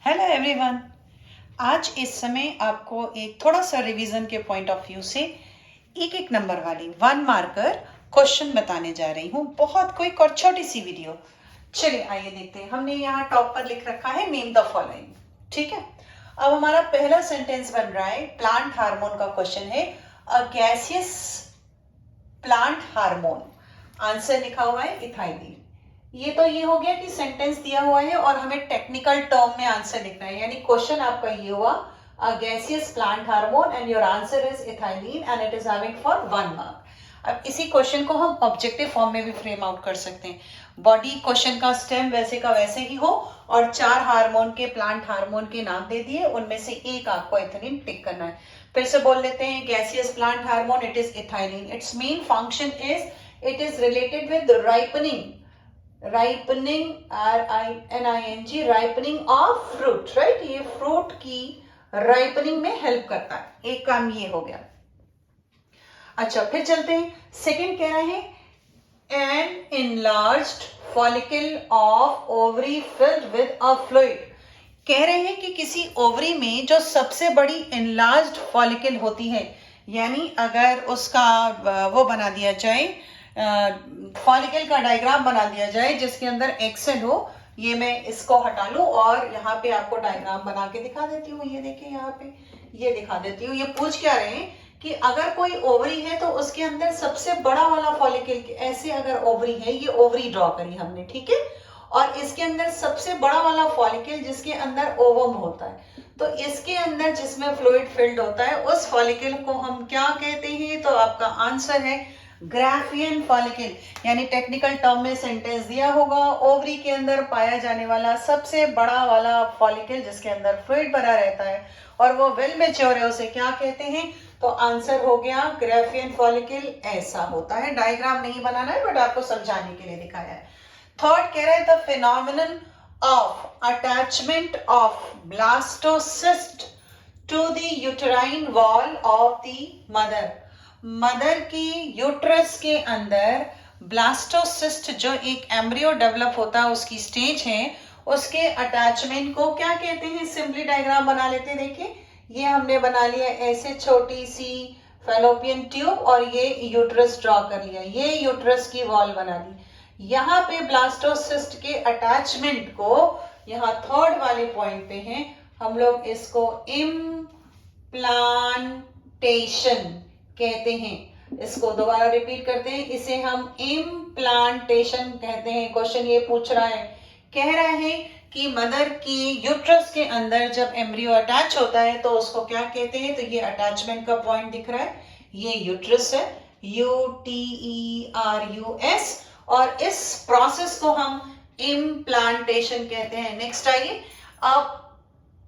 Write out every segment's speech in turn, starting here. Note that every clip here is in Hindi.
Hello everyone. आज इस समय आपको एक थोड़ा सा रिवीजन के पॉइंट ऑफ व्यू से एक एक नंबर वाली 1 मार्कर क्वेश्चन बताने जा रही हूँ। बहुत क्विक और छोटी सी वीडियो। चलिए आइए देखते हैं। हमने यहाँ टॉप पर लिख रखा है नेम द फॉलोइंग। ठीक है, अब हमारा पहला सेंटेंस बन रहा है प्लांट हार्मोन का क्वेश्चन है। अ गैसियस प्लांट हार्मोन, आंसर लिखा हुआ है इथाइलिन। ये तो ये हो गया कि सेंटेंस दिया हुआ है और हमें टेक्निकल टर्म में आंसर लिखना है, यानी क्वेश्चन आपका ये हुआ अ gaseous plant hormone and your answer is ethylene and it is having for 1 mark. अब इसी क्वेश्चन को हम ऑब्जेक्टिव फॉर्म में भी फ्रेम आउट कर सकते हैं। बॉडी क्वेश्चन का स्टेम वैसे का वैसे ही हो और 4 हार्मोन के प्लांट हार्मोन के नाम दे दिए, उनमें से एक आपको इथाइलिन टिक करना है। फिर से बोल लेते हैं gaseous plant hormone, it is ethylene. It's main function is it is related with ripening, RIPNING, ripening of fruit, right. ये फ्रूट की राइपनिंग में हेल्प करता है। एक काम ये हो गया। अच्छा, फिर चलते हैं। सेकंड कह रहे हैं N enlarged follicle of ovary filled with a fluid। कह रहे हैं कि किसी ओवरी में जो सबसे बड़ी enlarged follicle होती है, यानी अगर उसका वो बना दिया जाए, फॉलिकल का डायग्राम बना दिया जाए जिसके अंदर एक्सेल हो। ये मैं इसको हटा लूं और यहाँ पे आपको डायग्राम बना के दिखा देती हूँ। ये देखिए यहाँ पे ये दिखा देती हूँ। ये पूछ क्या रहे हैं कि अगर कोई ओवरी है तो उसके अंदर सबसे बड़ा वाला फॉलिकल, ऐसे अगर ओवरी है, ये ओवरी ड्रॉ करी हमने, ठीक है, और इसके अंदर सबसे बड़ा वाला फॉलिकल जिसके अंदर ओवम होता है, तो इसके अंदर जिसमें फ्लूइड फिल्ड होता है उस फॉलिकल को हम क्या कहते हैं? तो आपका आंसर है ग्राफियन फॉलिकल। यानी टेक्निकल टर्म में सेंटेंस दिया होगा ओवरी के अंदर पाया जाने वाला सबसे बड़ा वाला फॉलिकल जिसके अंदर फ्लूइड भरा रहता है और वो वेल मैच्योर है, उसे क्या कहते हैं? तो आंसर हो गया ग्राफियन फॉलिकल। ऐसा होता है। डायग्राम नहीं बनाना है बट आपको समझाने के लिए दिखाया है। थर्ड कह रहा है the phenomenon of attachment of blastocyst to the uterine wall of the mother. Mother की यूट्रस के अंदर ब्लास्टोसिस्ट जो एक एम्ब्रियो डेवलप होता है, उसकी स्टेज है, उसके अटैचमेंट को क्या कहते हैं? सिंपली डायग्राम बना लेते हैं। देखिए ये हमने बना लिया ऐसे छोटी सी फैलोपियन ट्यूब और ये यूट्रस ड्रॉ कर लिया, ये यूट्रस की वॉल बना ली। यहाँ पे ब्लास्टोसिस्ट के अटैचमेंट को, यहाँ थर्ड वाले पॉइंट पे हैं, हम लोग इसको इम्प्लांटेशन कहते हैं। इसको दोबारा रिपीट करते हैं, इसे हम इम्प्लांटेशन कहते हैं। क्वेश्चन ये पूछ रहा है, कह रहा है कि मदर की यूट्रस के अंदर जब एम्ब्रियो अटैच होता है तो उसको क्या कहते हैं? तो ये अटैचमेंट का पॉइंट दिख रहा है, ये यूट्रस है, UTERUS, और इस प्रोसेस को हम इम्प्लांटेशन कहते हैं। नेक्स्ट आइए। अब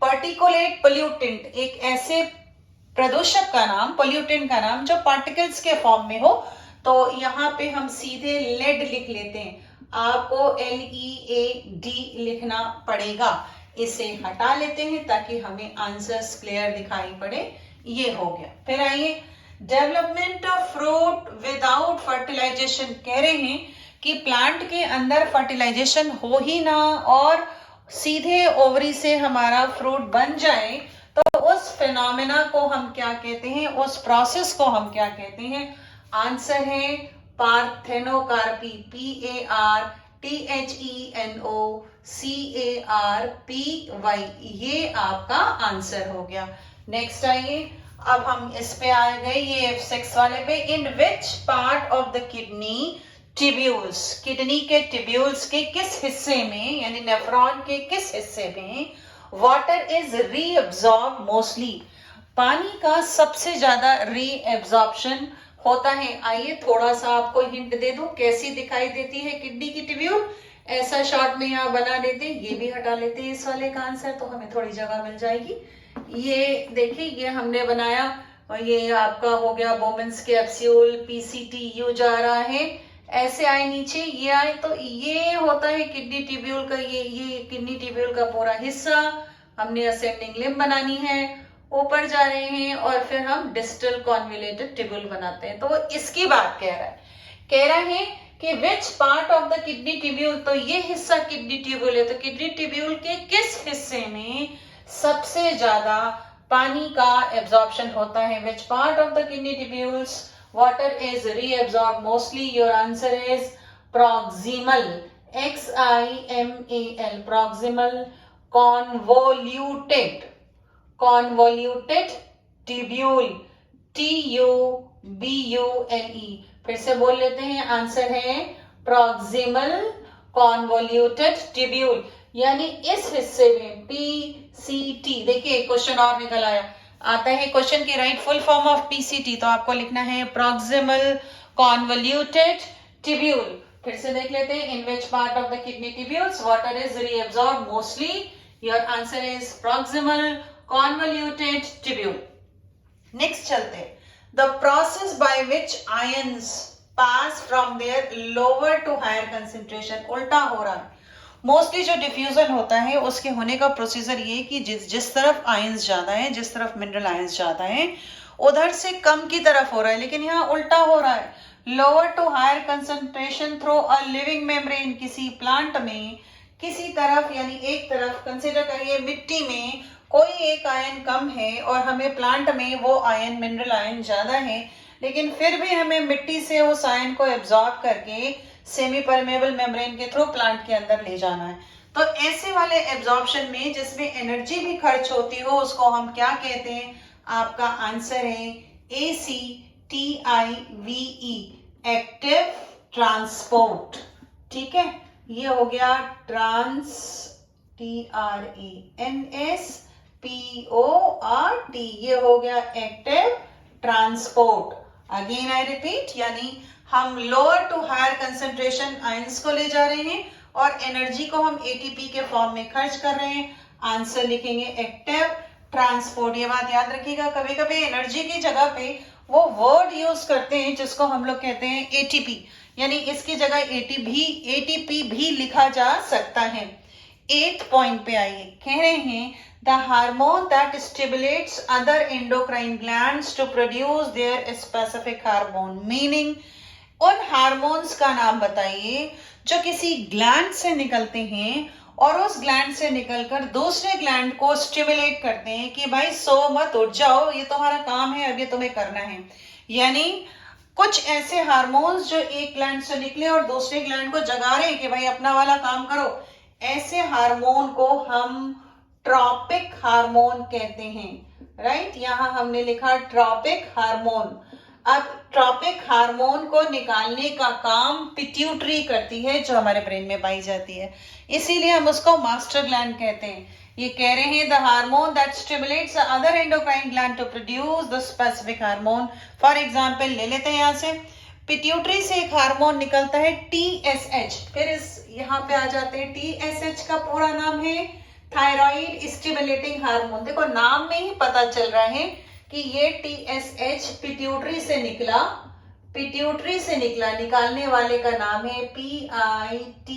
पार्टिकुलेट पोल्यूटेंट, एक ऐसे प्रदूषक का नाम, पोल्यूटेंट का नाम जो पार्टिकल्स के फॉर्म में हो, तो यहाँ पे हम सीधे लेड लिख लेते हैं। आपको LEAD लिखना पड़ेगा। इसे हटा लेते हैं ताकि हमें आंसर्स क्लियर दिखाई पड़े। ये हो गया। फिर आइए, development of fruit without fertilization. कह रहे हैं कि प्लांट के अंदर फर्टिलाइजेशन हो ही ना और सीधे ओवरी से हमारा फ्रूट बन जाए, तो उस फिनोमेना को हम क्या कहते हैं? उस प्रोसेस को हम क्या कहते हैं? आंसर है पार्थेनोकार्पी, PARTHENOCARPY। ये आपका आंसर हो गया। नेक्स्ट आइए। अब हम इस पे आ गए, ये F6 वाले पे। In which part of the kidney tubules, kidney के टिब्यूल्स के किस हिस्से में, यानी नेफ्रॉन के किस हिस्से में वाटर इज रीअब्सॉर्ब मोस्टली? पानी का सबसे ज्यादा रीअब्सॉर्प्शन होता है। आइए थोड़ा सा आपको हिंट दे दूं, कैसी दिखाई देती है किडनी की ट्यूब्यूल? ऐसा शॉर्ट में यहाँ बना देते, ये भी हटा लेते हैं इस वाले का आंसर, तो हमें थोड़ी जगह मिल जाएगी। ये देखिए ये हमने बनाया और ये आपका हो गया बोमेंस कैप्सूल, PCTU जा रहा है, ऐसे आए नीचे, ये आए, तो ये होता है किडनी ट्यूब्यूल का, ये किडनी ट्यूब्यूल का पूरा हिस्सा। हमने असेंडिंग लिम्ब बनानी है, ऊपर जा रहे हैं और फिर हम डिस्टल कॉन्वोल्यूटेड ट्यूब्यूल बनाते हैं। तो वो इसकी बात कह रहा है। कह रहा है कि विच part of the kidney tubule, तो ये हिस्सा किडनी ट्यूब्यूल है, तो किडनी ट्यूब्यूल के किस हिस्से में सबसे ज्यादा पानी का एब्जॉर्प्शन होता है? विच part of the kidney tubules water is reabsorb mostly? Your answer is proximal, XIMAL, proximal convoluted, convoluted tubule, TUBULE. फिर से बोल लेते हैं, आंसर है proximal convoluted tubule, यानी इस हिस्से में PCT. देखिए क्वेश्चन और निकल आता है क्वेश्चन की right full form of PCT, तो आपको लिखना है proximal convoluted tubule. फिर से देख लेते हैं, in which part of the kidney tubules water is reabsorb mostly? Your answer is proximal convoluted tubule. Next चलते हैं, the process by which ions pass from their lower to higher concentration. उल्टा हो रहा है. मोस्टली जो डिफ्यूजन होता है उसके होने का प्रोसीजर ये कि जिस तरफ आयंस ज्यादा है, जिस तरफ मिनरल आयंस ज्यादा है, उधर से कम की तरफ हो रहा है, लेकिन यहाँ उल्टा हो रहा है. Lower to higher concentration through a living membrane. किसी प्लांट में किसी तरफ, यानी एक तरफ, कंसिडर करिए मिट्टी में कोई एक आयन कम है और हमें प्लांट में वो आयन, मिनरल आयन ज्यादा है, लेकिन फिर भी हमें मिट्टी से उस आयन को एब्जॉर्ब करके सेमी परमेबल मेम्ब्रेन के थ्रू प्लांट के अंदर ले जाना है. तो ऐसे वाले एब्जॉर्प्शन में जिसमें एनर्जी भी खर्च होती हो उसको हम क्या कहते हैं? आपका आंसर है ACTIVE, एक्टिव ट्रांसपोर्ट. ठीक है, ये हो गया TRANSPORT, ये हो गया active transport. Again I repeat, यानी हम lower to higher concentration ions को ले जा रहे हैं और एनर्जी को हम ATP के फॉर्म में खर्च कर रहे हैं. आंसर लिखेंगे एक्टिव ट्रांसपोर्ट. ये बात याद रखिएगा, कभी कभी एनर्जी की जगह पे वो वर्ड यूज करते हैं जिसको हम लोग कहते हैं ATP, यानी इसकी जगह ATP भी लिखा जा सकता है. 8th पॉइंट पे आइए, कह रहे हैं the hormone that stimulates other endocrine glands to produce their specific hormone. Meaning उन हार्मोन्स का नाम बताइए जो किसी ग्लैंड से निकलते हैं और उस ग्लैंड से निकलकर दूसरे ग्लैंड को स्टिमुलेट करते हैं कि भाई सो मत, उठ जाओ, ये तुम्हारा काम है, अब ये तुम्हें करना है. यानी कुछ ऐसे हार्मोन्स जो एक ग्लैंड से निकले और दूसरे ग्लैंड को जगा रहे हैं कि भाई अपना वाला काम करो, ऐसे हार्मोन को हम ट्रॉपिक हार्मोन कहते हैं. राइट, यहां हमने लिखा ट्रॉपिक हार्मोन. अब ट्रॉपिक हार्मोन को निकालने का काम पिट्यूटरी करती है जो हमारे ब्रेन में पाई जाती है, इसीलिए हम उसको मास्टर ग्लैंड कहते हैं. ये कह रहे हैं the hormone that stimulates other endocrine gland to produce the specific hormone. For example ले लेते हैं, यहाँ से पिट्यूटरी से एक हार्मोन निकलता है TSH. फिर इस यहाँ पे आ जाते हैं, TSH का पूरा नाम है थायराइड स्टिमुलेटिंग हार्मोन. देखो नाम में ही पता चल रहा है कि ये TSH पिट्यूटरी से निकला, पिट्यूटरी से निकला, निकालने वाले का नाम है PITUITARY.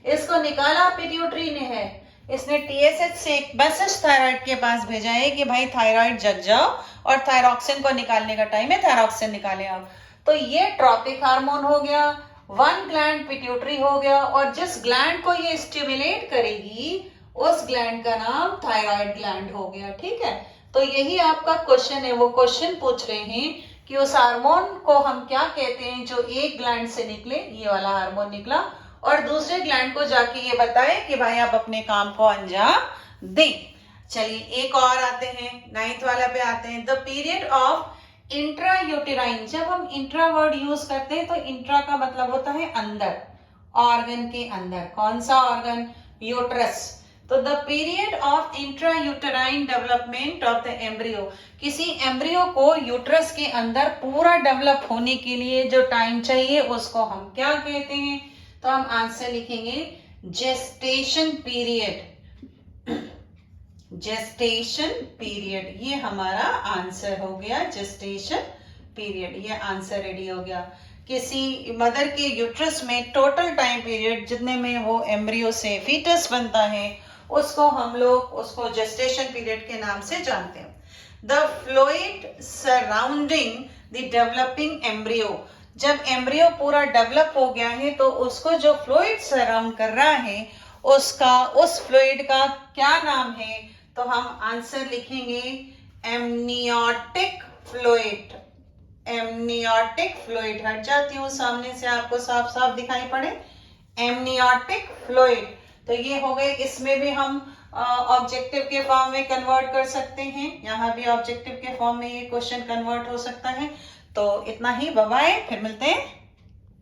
इसको निकाला पिट्यूटरी ने है, इसने TSH से एक मैसेज थायराइड के पास भेजा है कि भाई थायराइड जग जाओ और थायरॉक्सिन को निकालने का टाइम है, थायरॉक्सिन निकाले आओ. तो ये ट्रॉपिक हार्मोन हो गया, वन ग्लैंड पिट्यूटरी हो गया, और जिस ग्लैंड को ये स्टिमुलेट करेगी उस ग्लैंड का नाम थायराइड ग्लैंड हो गया. ठीक है, तो यही आपका क्वेश्चन है. वो क्वेश्चन पूछ रहे हैं कि उस हार्मोन को हम क्या कहते हैं जो एक ग्लैंड से निकले, ये वाला हार्मोन निकला, और दूसरे ग्लैंड को जाके ये बताए कि भाई आप अपने काम को अंजाम दें. चलिए एक और आते हैं, 9th वाला पे आते हैं. The period of intrauterine. जब हम इंट्रा वर्ड यूज करते हैं तो इंट्रा का मतलब होता है अंदर, ऑर्गन के अंदर. कौन सा ऑर्गन? यूट्रस. तो the period of intrauterine development of the embryo. किसी एम्ब्रियो को यूट्रस के अंदर पूरा डेवलप होने के लिए जो टाइम चाहिए उसको हम क्या कहते हैं? तो हम आंसर लिखेंगे जेस्टेशन पीरियड. जेस्टेशन पीरियड, ये हमारा आंसर हो गया, जेस्टेशन पीरियड. ये आंसर रेडी हो गया. किसी मदर के यूट्रस में टोटल टाइम पीरियड जितने में वो एम्ब्रियो से फीटस बनता है उसको हम लोग उसको जेस्टेशन पीरियड के नाम से जानते हैं. The fluid surrounding the developing embryo. जब एम्ब्रियो पूरा डेवलप हो गया है तो उसको जो फ्लूइड सराउंड कर रहा है उस फ्लूइड का क्या नाम है? तो हम आंसर लिखेंगे एमनियोटिक फ्लूइड। एमनियोटिक फ्लूइड, हट जाती हूँ सामने से, आपको साफ साफ दिखाई पड़े, एमनियोटिक फ्लूइड। तो ये हो गए, इसमें भी हम ऑब्जेक्टिव के फॉर्म में कन्वर्ट कर सकते हैं, यहाँ भी ऑब्जेक्टिव के फॉर्म में ये क्वेश्चन कन्वर्ट हो सकता है। तो इतना ही, बाय बाय, फिर मिलते हैं।